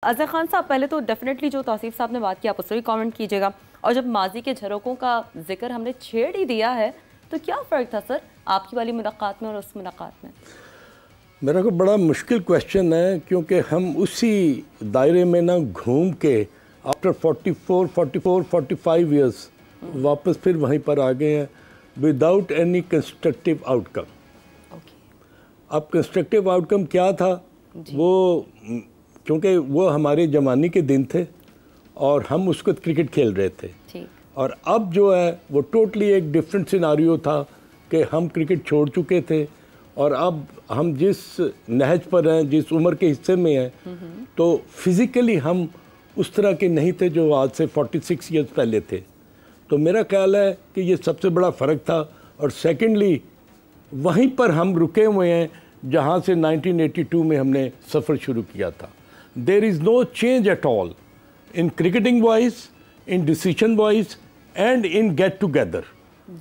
अज़हर खान साहब, पहले तो डेफिनेटली जो तौसीफ साहब ने बात की आप उस पर भी कमेंट कीजिएगा। और जब माजी के झरोकों का जिक्र हमने छेड़ ही दिया है तो क्या फ़र्क था सर आपकी वाली मुलाकात में और उस मुलाकात में? मेरा को बड़ा मुश्किल क्वेश्चन है, क्योंकि हम उसी दायरे में ना घूम के आफ्टर 45 ईयर्स वापस फिर वहीं पर आ गए हैं विदाउट एनी कंस्ट्रक्टिव आउटकम। अब कंस्ट्रक्टिव आउटकम क्या था वो, क्योंकि वो हमारे जवानी के दिन थे और हम उसको क्रिकेट खेल रहे थे, और अब जो है वो टोटली एक डिफरेंट सिनारियो था कि हम क्रिकेट छोड़ चुके थे और अब हम जिस नहज पर हैं, जिस उम्र के हिस्से में हैं, तो फिज़िकली हम उस तरह के नहीं थे जो आज से 46 ईयर्स पहले थे। तो मेरा ख्याल है कि ये सबसे बड़ा फ़र्क था। और सेकेंडली वहीं पर हम रुके हुए हैं जहाँ से 1982 में हमने सफ़र शुरू किया था। There is no change at all in cricketing wise, in decision wise and in get together.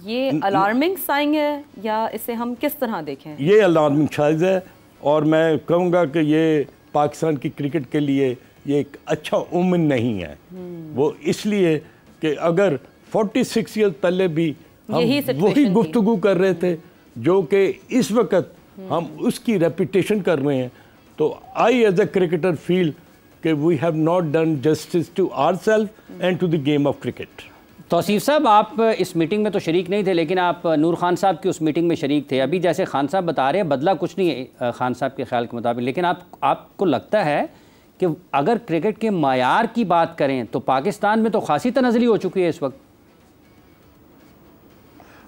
ये अलार्मिंग साइन है या इसे हम किस तरह देखें? ये अलार्मिंग साइन है, और मैं कहूँगा कि ये पाकिस्तान की क्रिकेट के लिए ये एक अच्छा ओमेन नहीं है। वो इसलिए कि अगर 46 ईयर्स पहले भी हम वही गुफ्तगू कर रहे थे जो कि इस वक्त हम उसकी रेपुटेशन कर रहे हैं, तो I as a cricketer feel कि we have not done justice to ourselves and to the game of cricket. Tauseef साहब, आप इस मीटिंग में तो शरीक नहीं थे, लेकिन आप नूर खान साहब की उस मीटिंग में शरीक थे। अभी जैसे खान साहब बता रहे हैं बदला कुछ नहीं है खान साहब के ख्याल के मुताबिक, लेकिन आपको लगता है कि अगर क्रिकेट के मायार की बात करें तो पाकिस्तान में तो खासी तनज़ली हो चुकी है इस वक्त?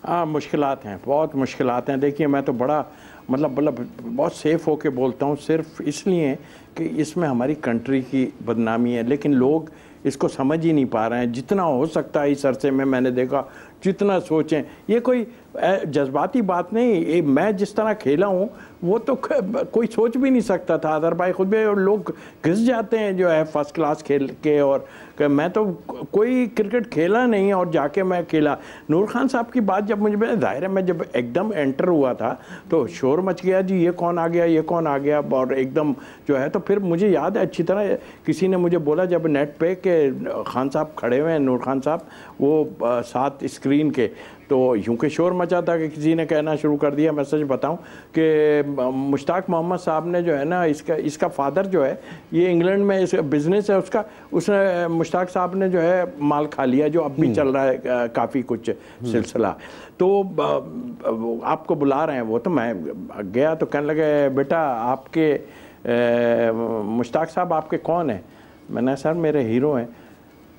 हाँ, मुश्किलात हैं, बहुत मुश्किलात हैं। देखिए, मैं तो बड़ा मतलब बहुत सेफ़ होके बोलता हूँ, सिर्फ इसलिए कि इसमें हमारी कंट्री की बदनामी है, लेकिन लोग इसको समझ ही नहीं पा रहे हैं। जितना हो सकता है इस अरसे में मैंने देखा, जितना सोचें, ये कोई जज्बाती बात नहीं। ये मैं जिस तरह खेला हूँ वो तो कोई सोच भी नहीं सकता था। अदर भाई खुद भी, और लोग घिस जाते हैं जो है फर्स्ट क्लास खेल के, और मैं तो कोई क्रिकेट खेला नहीं और जाके मैं खेला। नूर खान साहब की बात जब मुझे ज़ाहिर है, मैं जब एकदम एंटर हुआ था तो शोर मच गया, जी ये कौन आ गया, ये कौन आ गया, और एकदम जो है। तो फिर मुझे याद है अच्छी तरह, किसी ने मुझे बोला जब नेट पे कि खान साहब खड़े हुए हैं, नूर खान साहब, वो साथ स्क्रीन के, तो यूँ के शोर मचा था कि किसी ने कहना शुरू कर दिया। मैं सच बताऊं कि मुश्ताक मोहम्मद साहब ने जो है ना, इसका फादर जो है, ये इंग्लैंड में इस बिज़नेस है उसका, उसने मुश्ताक साहब ने जो है माल खा लिया, जो अब भी चल रहा है काफ़ी कुछ सिलसिला। तो आपको बुला रहे हैं वो, तो मैं गया तो कहने लगे बेटा आपके मुश्ताक साहब आपके कौन हैं? मैंने सर मेरे हीरो हैं।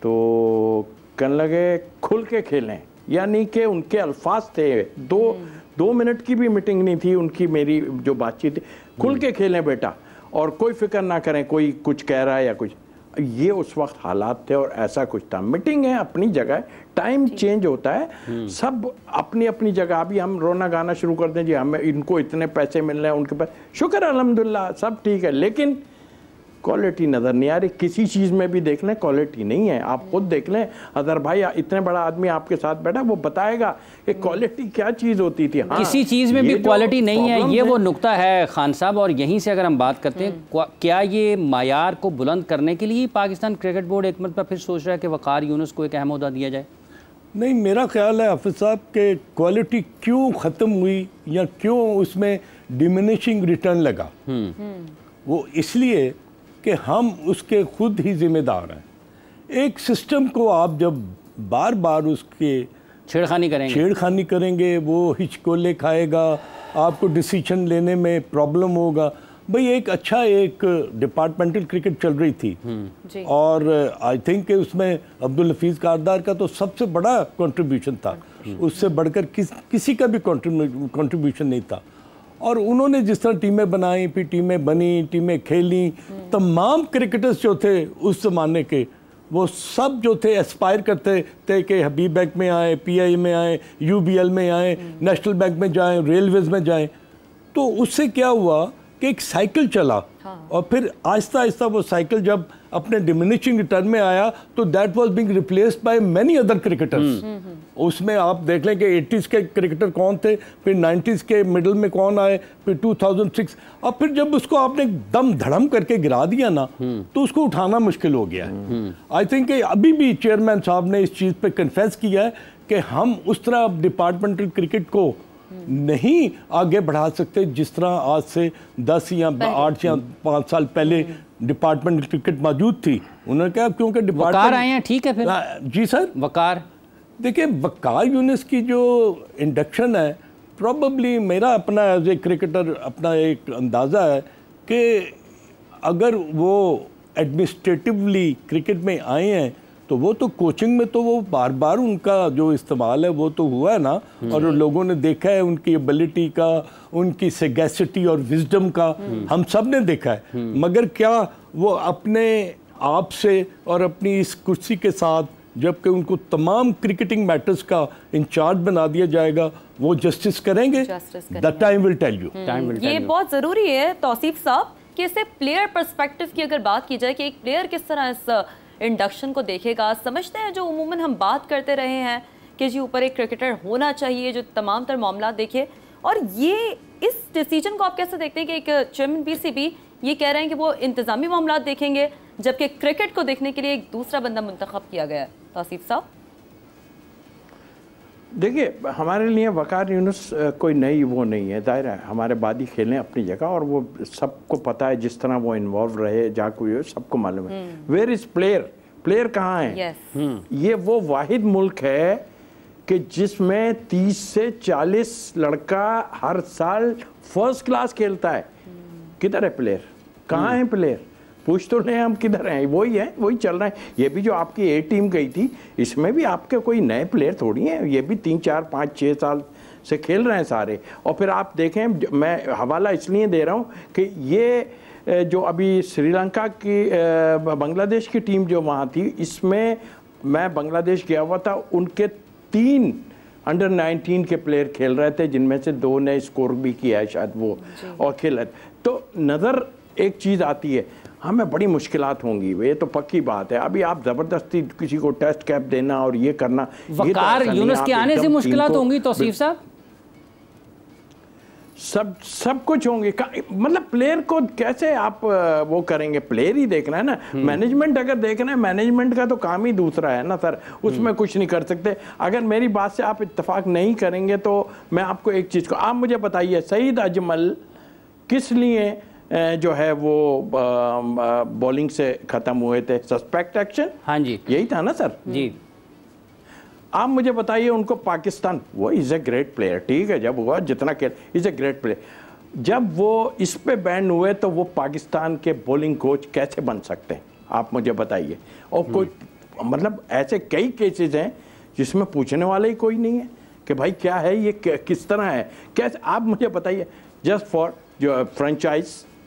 तो कहने लगे खुल के खेलें, यानी कि उनके अल्फाज थे, दो मिनट की भी मीटिंग नहीं थी उनकी, मेरी जो बातचीत थी, खुल के खेलें बेटा और कोई फिक्र ना करें कोई कुछ कह रहा है या कुछ। ये उस वक्त हालात थे और ऐसा कुछ था। मीटिंग है अपनी जगह, टाइम चेंज होता है, सब अपनी अपनी जगह। अभी हम रोना गाना शुरू कर दें, जी हमें इनको इतने पैसे मिल रहे हैं, उनके पास शुक्र अल्हम्दुलिल्लाह सब ठीक है, लेकिन क्वालिटी नज़र नहीं आ रही। किसी चीज़ में भी देख लें क्वालिटी नहीं है। आप खुद देख लें, अदर भाई इतने बड़ा आदमी आपके साथ बैठा, वो बताएगा कि क्वालिटी क्या चीज़ होती थी। हाँ, किसी चीज़ में भी क्वालिटी नहीं है, ये वो नुक्ता है खान साहब। और यहीं से अगर हम बात करते हैं, क्या ये मायार को बुलंद करने के लिए पाकिस्तान क्रिकेट बोर्ड एक मरतबा फिर सोच रहा है कि वक़ार यूनुस को एक अहम ओहदा दिया जाए? नहीं, मेरा ख्याल है हाफिज़ साहब के क्वालिटी क्यों ख़त्म हुई या क्यों उसमें डिमिनिशिंग रिटर्न लगा, वो इसलिए कि हम उसके खुद ही जिम्मेदार हैं। एक सिस्टम को आप जब बार बार उसके छेड़खानी करेंगे, वो हिचकोले खाएगा, आपको डिसीजन लेने में प्रॉब्लम होगा। भाई एक डिपार्टमेंटल क्रिकेट चल रही थी और आई थिंक कि उसमें अब्दुल हफीज़ कारदार का तो सबसे बड़ा कंट्रीब्यूशन था, उससे बढ़कर किसी का भी कंट्रीब्यूशन नहीं था। और उन्होंने जिस तरह टीमें बनाई, फिर टीमें बनी, टीमें खेली, तमाम क्रिकेटर्स जो थे उस ज़माने के, वो सब जो थे एस्पायर करते थे कि हबीब बैंक में आए, पीआई में आए, यूबीएल में आए, नेशनल बैंक में जाएं, रेलवेज़ में जाएं। तो उससे क्या हुआ कि एक साइकिल चला और फिर आहिस्ता आहिस्ता वो साइकिल जब अपने डिमिनिशिंग रिटर्न में आया तो that was being replaced by many other cricketers. उसमें आप देख लें कि 80s के क्रिकेटर कौन थे, फिर 90s के मिडल में कौन आए, फिर 2006, और फिर जब उसको आपने दम धड़म करके गिरा दिया ना तो उसको उठाना मुश्किल हो गया है। आई थिंक अभी भी चेयरमैन साहब ने इस चीज़ पे कन्फेस किया है कि हम उस तरह डिपार्टमेंटल क्रिकेट को नहीं आगे बढ़ा सकते जिस तरह आज से 10 या 8 या 5 साल पहले डिपार्टमेंटल क्रिकेट मौजूद थी। उन्होंने कहा क्योंकि वकार आए हैं, ठीक है फिर। जी सर, वकार देखिए, वकार यूनिस की जो इंडक्शन है, प्रॉबली मेरा अपना एज ए क्रिकेटर अपना एक अंदाज़ा है कि अगर वो एडमिनिस्ट्रेटिवली क्रिकेट में आए हैं तो वो तो कोचिंग में तो वो बार बार उनका जो इस्तेमाल है वो तो हुआ है ना, और लोगों ने देखा है उनकी एबिलिटी का, उनकी सेगेसिटी और विजडम का, हम सब ने देखा है। मगर क्या वो अपने आप से और अपनी इस कुर्सी के साथ, जबकि उनको तमाम क्रिकेटिंग मैटर्स का इंचार्ज बना दिया जाएगा, वो जस्टिस करेंगे? The time will tell you. ये बहुत ज़रूरी है तौसीफ साहब कि इससे प्लेयर पर्सपेक्टिव की अगर बात की जाए कि एक प्लेयर किस तरह इस इंडक्शन को देखेगा। समझते हैं जो उमूमन हम बात करते रहे हैं कि जी ऊपर एक क्रिकेटर होना चाहिए जो तमाम तर मामला देखे, और ये इस डिसीजन को आप कैसे देखते हैं कि एक चेयरमैन पीसीबी ये कह रहे हैं कि वो इंतजामी मामला देखेंगे जबकि क्रिकेट को देखने के लिए एक दूसरा बंदा मुंतखब किया गया है? तौसीफ साहब देखिए, हमारे लिए वकार यूनुस कोई नई वो नहीं है, जाहिर है हमारे बाद ही खेलें अपनी जगह, और वो सबको पता है जिस तरह वो इन्वॉल्व रहे जहाँ कोई हो सबको मालूम है। वेयर इज प्लेयर, प्लेयर कहाँ है? ये वो वाहिद मुल्क है कि जिसमें 30 से 40 लड़का हर साल फर्स्ट क्लास खेलता है। किधर है प्लेयर? कहाँ है प्लेयर? पूछ तो नहीं हम किधर हैं, वही है, वही चल रहा है। ये भी जो आपकी ए टीम गई थी, इसमें भी आपके कोई नए प्लेयर थोड़ी हैं, ये भी 3, 4, 5, 6 साल से खेल रहे हैं सारे। और फिर आप देखें, मैं हवाला इसलिए दे रहा हूँ कि ये जो अभी श्रीलंका की बांग्लादेश की टीम जो वहाँ थी, इसमें मैं बांग्लादेश गया हुआ था, उनके 3 अंडर 19 के प्लेयर खेल रहे थे, जिनमें से 2 ने स्कोर भी किया है शायद वो, और खेल। तो नज़र एक चीज़ आती है, हमें बड़ी मुश्किलात होंगी, ये तो पक्की बात है। अभी आप ज़बरदस्ती किसी को टेस्ट कैप देना और ये करना, वकार यूनुस के आने से मुश्किलात होंगी तौसीफ साहब? सब कुछ होंगे। मतलब प्लेयर को कैसे आप वो करेंगे? प्लेयर ही देखना है ना, मैनेजमेंट अगर देखना है, मैनेजमेंट का तो काम ही दूसरा है ना सर, उसमें कुछ नहीं कर सकते। अगर मेरी बात से आप इत्तेफाक नहीं करेंगे तो मैं आपको एक चीज़ को, आप मुझे बताइए, सईद अजमल किस लिए जो है वो बॉलिंग से ख़त्म हुए थे? सस्पेक्ट एक्शन, हाँ जी, यही था ना सर जी। आप मुझे बताइए, उनको पाकिस्तान, वो इज़ ए ग्रेट प्लेयर, ठीक है, जब हुआ जितना खेल, इज़ ए ग्रेट प्लेयर, जब वो इस पे बैन हुए तो वो पाकिस्तान के बॉलिंग कोच कैसे बन सकते हैं? आप मुझे बताइए। और कोई मतलब ऐसे कई केसेस हैं जिसमें पूछने वाला ही कोई नहीं है कि भाई क्या है ये, किस तरह है, कैसे, आप मुझे बताइए। जस्ट फॉर जो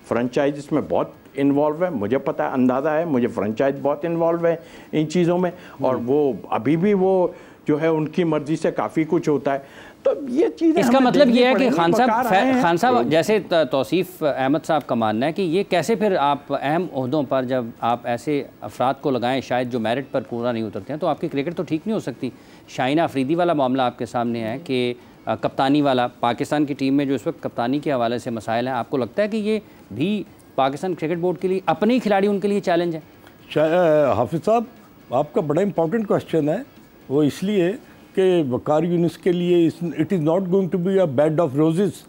फ्रेंचाइज इसमें बहुत इन्वॉल्व है, मुझे पता है, अंदाज़ा है मुझे, फ्रेंचाइज बहुत इन्वॉल्व है इन चीज़ों में, और वो अभी भी वो जो है उनकी मर्जी से काफ़ी कुछ होता है। तो ये चीज़, इसका मतलब ये है कि खान साहब जैसे तौसीफ अहमद साहब का मानना है कि ये कैसे फिर आप अहम ओहदों पर जब आप ऐसे अफराद को लगाएं शायद जो मेरिट पर पूरा नहीं उतरते हैं, तो आपकी क्रिकेट तो ठीक नहीं हो सकती। शाइना अफरीदी वाला मामला आपके सामने है कि कप्तानी वाला, पाकिस्तान की टीम में जो इस वक्त कप्तानी के हवाले से मसाइल हैं, आपको लगता है कि ये भी पाकिस्तान क्रिकेट बोर्ड के लिए, अपने ही खिलाड़ी उनके लिए चैलेंज है? हाफिज़ साहब, आपका बड़ा इंपॉर्टेंट क्वेश्चन है। वो इसलिए कि वकार यूनुस के लिए it is not going to be a bed of roses.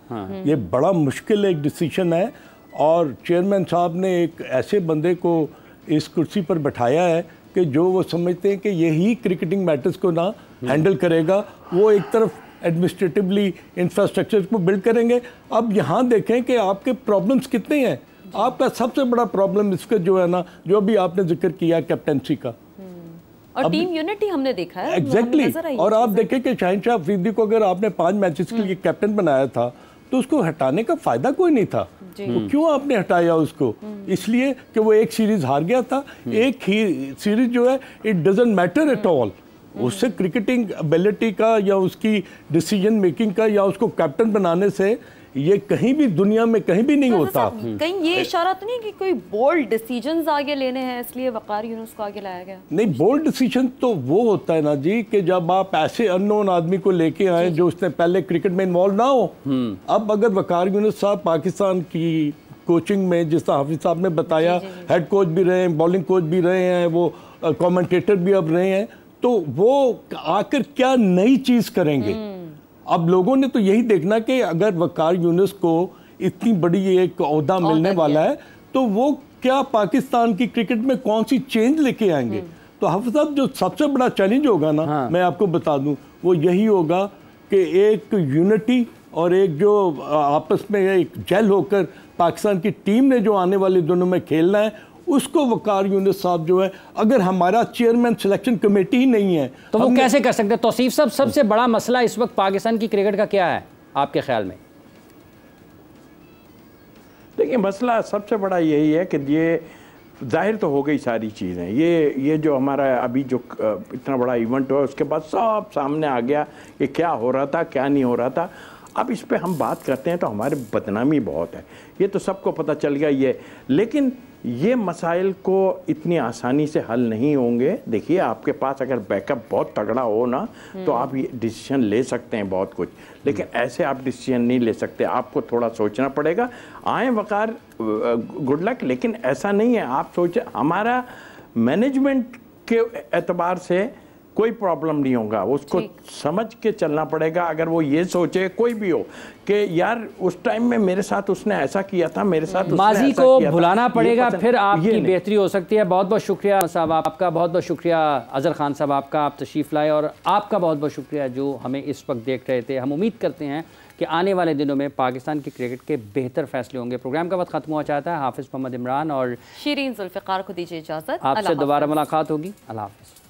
ये बड़ा मुश्किल एक डिसीजन है, और चेयरमैन साहब ने एक ऐसे बंदे को इस कुर्सी पर बैठाया है कि जो वो समझते हैं कि यही क्रिकेटिंग मैटर्स को ना हैंडल करेगा। वो एक तरफ एडमिनिस्ट्रेटिवली इंफ्रास्ट्रक्चर को बिल्ड करेंगे। अब यहाँ देखें कि आपके प्रॉब्लम्स कितने हैं। आपका सबसे बड़ा प्रॉब्लम इसका जो है ना, जो भी आपने जिक्र किया कैप्टनसी का, और टीम यूनिटी हमने देखा है एग्जैक्टली। और आप देखें कि शाहिनशाह अफरीदी को अगर आपने 5 मैचेस के लिए कैप्टन बनाया था तो उसको हटाने का फायदा कोई नहीं था। तो क्यों आपने हटाया उसको? इसलिए कि वो एक सीरीज हार गया था। एक ही सीरीज जो है, it doesn't matter at all. उससे क्रिकेटिंग एबिलिटी का या उसकी डिसीजन मेकिंग का या उसको कैप्टन बनाने से ये कहीं भी दुनिया में कहीं भी नहीं होता। कहीं ये इशारा तो नहीं कि कोई बोल्ड डिसीजंस आगे लेने हैं इसलिए वकार यूनुस को आगे लाया गया? नहीं, बोल्ड डिसीजन तो वो होता है ना जी कि जब आप ऐसे अननोन आदमी को लेके आए जो उसने पहले क्रिकेट में इन्वॉल्व ना हो। अब अगर वकार यूनुस साहब पाकिस्तान की कोचिंग में, जिस तरह हाफिज साहब ने बताया, हेड कोच भी रहे हैं, बॉलिंग कोच भी रहे हैं, वो कमेंटेटर भी अब रहे हैं, तो वो आकर क्या नई चीज़ करेंगे? अब लोगों ने तो यही देखना कि अगर वकार यूनुस को इतनी बड़ी एक ओहदा मिलने वाला है तो वो क्या पाकिस्तान की क्रिकेट में कौन सी चेंज लेके आएंगे। तो हाफिज साहब जो सबसे बड़ा चैलेंज होगा ना, मैं आपको बता दूं, वो यही होगा कि एक यूनिटी और एक जो आपस में एक जेल होकर पाकिस्तान की टीम ने जो आने वाले दिनों में खेलना है, उसको वकार यूनुस साहब जो है, अगर हमारा चेयरमैन सिलेक्शन कमेटी ही नहीं है तो वो कैसे कर सकते हैं? तौसीफ साहब, सबसे बड़ा मसला इस वक्त पाकिस्तान की क्रिकेट का क्या है आपके ख्याल में? देखिए, मसला सबसे बड़ा यही है कि ये जाहिर तो हो गई सारी चीज़ें, ये जो हमारा अभी जो इतना बड़ा इवेंट हुआ उसके बाद सब सामने आ गया कि क्या हो रहा था, क्या नहीं हो रहा था। अब इस पे हम बात करते हैं तो हमारे बदनामी बहुत है, ये तो सबको पता चल गया ये। लेकिन ये मसाइल को इतनी आसानी से हल नहीं होंगे। देखिए, आपके पास अगर बैकअप बहुत तगड़ा हो ना तो आप ये डिसीजन ले सकते हैं बहुत कुछ, लेकिन ऐसे आप डिसीजन नहीं ले सकते, आपको थोड़ा सोचना पड़ेगा। आए वकार, गुड लक, लेकिन ऐसा नहीं है। आप सोचे, हमारा मैनेजमेंट के एतबार से कोई प्रॉब्लम नहीं होगा, उसको समझ के चलना पड़ेगा। अगर वो ये सोचे, कोई भी हो, कि यार उस टाइम में मेरे साथ उसने ऐसा किया था, मेरे साथ माजी को भुलाना पड़ेगा, फिर आपकी बेहतरी हो सकती है। बहुत बहुत शुक्रिया साहब आपका, बहुत बहुत शुक्रिया अजहर खान साहब आपका, आप तशरीफ़ लाए, और आपका बहुत बहुत शुक्रिया जो हमें इस वक्त देख रहे थे। हम उम्मीद करते हैं कि आने वाले दिनों में पाकिस्तान की क्रिकेट के बेहतर फैसले होंगे। प्रोग्राम का वक्त खत्म हुआ चाहता है। हाफिज़ मोहम्मद इमरान और शीरीन जुल्फ़िकार को दीजिए इजाज़त। आपसे दोबारा मुलाकात होगी। अल्लाह हाफ़िज़।